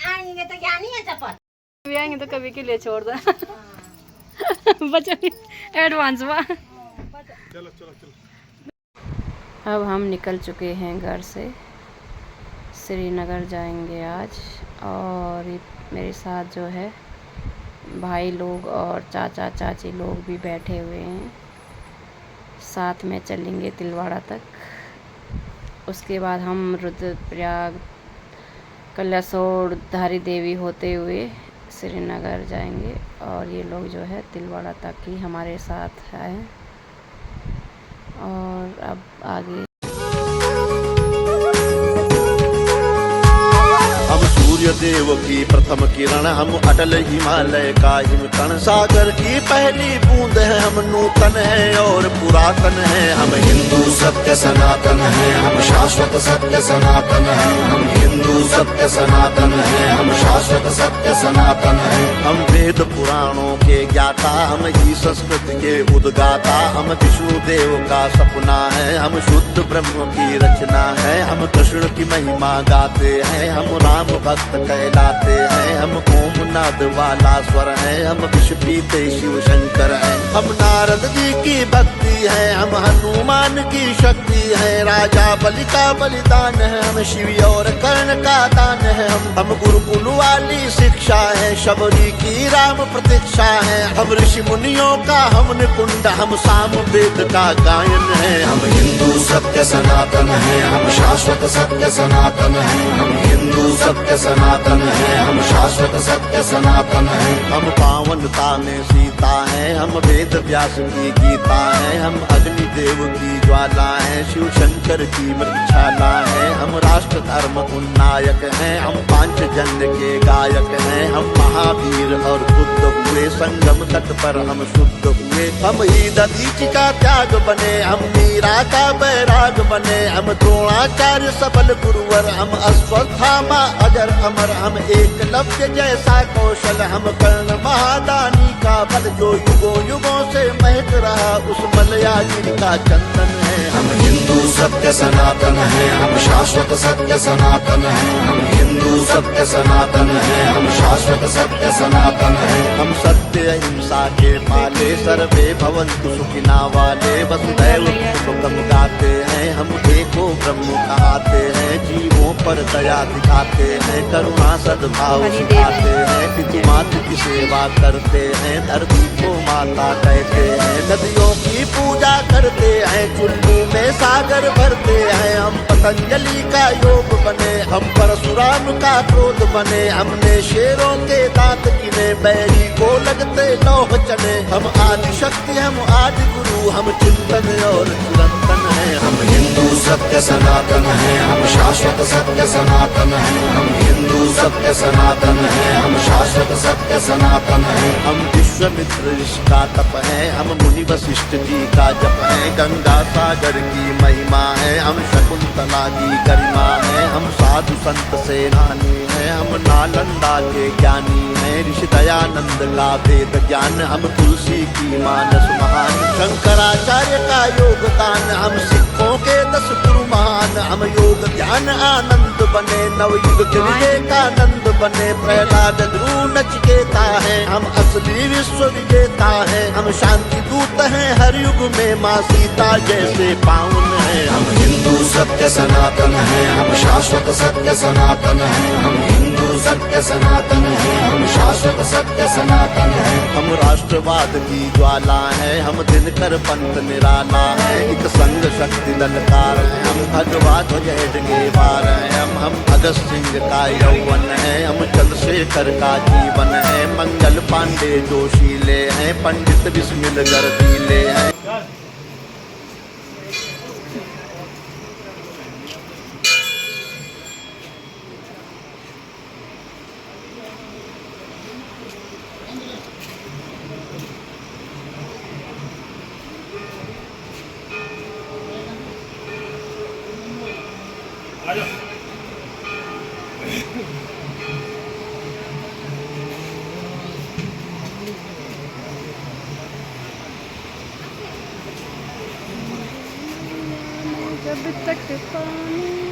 आएंगे तो क्या नहीं है चप्पल, भी आएंगे तो कभी के लिए छोड़ दो। बच्चे एडवांस हुआ। चलो चलो चलो। अब हम निकल चुके हैं घर से, श्रीनगर जाएंगे आज। और मेरे साथ जो है भाई लोग और चाचा चाची लोग भी बैठे हुए हैं। साथ में चलेंगे तिलवाड़ा तक, उसके बाद हम रुद्रप्रयाग, कलशोर, धारी देवी होते हुए श्रीनगर जाएंगे। और ये लोग जो है तिलवाड़ा तक ही हमारे साथ हैं। और अब आगे हम सूर्य देव की प्रथम किरण, हम अटल हिमालय का हिमकण, सागर की पहली बूंद है, हम नूतन है और पुरातन है। हम हिंदू सत्य सनातन है, हम शाश्वत सत्य सनातन है। हम हिंदू सत्य सनातन है, हम शाश्वत सत्य सनातन है। हम वेद पुराणों के ज्ञाता, हम ही संस्कृत के उद्गाता। हम विष्णु देव का सपना है, हम शुद्ध ब्रह्म की रचना है। हम कृष्ण की महिमा गाते हैं, हम राम भक्त कहलाते हैं। हम ओम नाद वाला स्वर है, हम विष पीते शिव शंकर है। हम नारद जी की भक्ति है, हम हनुमान की शक्ति है। राजा बलि का बलिदान है, हम शिव और कर्ण का दान है। हम गुरुकुल वाली शिक्षा है, शबरी की राम प्रतीक्षा है। हम ऋषि मुनियों का हम निकुंड, हम साम वेद का गायन है। हम हिंदू सत्य सनातन है, हम शाश्वत सत्य सनातन है। हम हिंदू सत्य सनातन है, हम शाश्वत सत्य सनातन है। हम पावनता में सीता है, हम वेद व्यास की गीता है। हम अग्नि देव की ज्वाला है, शिव शंकर की मृगशाला है। हम राष्ट्र धर्म उन्नायक हैं, हम पांचजन्य के गायक हैं। हम महावीर और बुद्ध हुए, संगम तट पर हम शुद्ध हुए। हम ही दधीचि का त्याग बने, हम मीरा का बैराग बने। हम द्रोणाचार्य सबल गुरुवर, हम अश्वत्थामा अजर अमर। हम एकलव्य जैसा कौशल, हम कर्ण महादानी का बल। जो युगों युगों से महक रहा, उस मलयाजी का चंदन है। हम हिंदू सत्य सनातन है, हम शाश्वत सत्य सनातन है। हम हिंदू सत्य सनातन है, हम शाश्वत सत्य सनातन है। हम सत्य अहिंसा के पाले, सर्वे भवन्तु सुखिना वाले। वसुधैव कुटुम्बकम गाते हैं, हम एको ब्रह्म कहाते हैं। जीवों पर दया दिखाते हैं, करुणा सद्भाव सिखाते हैं। पितृ मातृ की सेवा करते हैं, धरती को माता कहते हैं। नदियों की पूजा करते हैं, चुल्लू में सागर भरते हैं। हम पतंजलि का योग बने, हम परशुराम का क्रोध बने। हमने शेरों के दांत गिने, बैरी को लगते लौह चने। हम आदि शक्ति, हम आदि गुरु, हम चिंतन और चिरंतन है। हम हिंदू सत्य सनातन है, हम शाश्वत सत्य सनातन है। हम हिंदू सत्य सनातन है, हम शाश्वत सत्य सनातन है। हम विश्वामित्र ऋषि का तप है, हम मुनि वशिष्ठ जी का जप है। गंगा सागर की महिमा है, हम शकुंतला की गरिमा है। हम साधु संत सेनानी है, हम नालंदा के ज्ञानी है। ऋषि दयानंद का वेद ज्ञान, हम तुलसी की मानस महान। शंकराचार्य का योगदान, हम सिखों के 10 गुरु महान। हम योग ध्यान आनंद बने, नवयुग के विवेकानंद बने। प्रहलाद ध्रुव नचिकेता है, हम असली विश्व विजेता है। हम शांति दूत हैं हर युग में, माँ सीता जैसे पावन है। हम हिंदू सत्य सनातन है, हम शाश्वत सत्य सनातन है। हम हिंदू सत्य सनातन है, हम शाश्वत सत्य सनातन है। हम राष्ट्रवाद की ज्वाला है, हम दिनकर पंथ निराला है। एक संग शक्ति ललकार है, हम भगवा ध्वज डगे बार है। हम भगत सिंह का यौवन है, हम चंद्रशेखर का जीवन है। मंगल पांडे जोशीले हैं, पंडित बिस्मिल गर्दीले हैं। जब तक पानी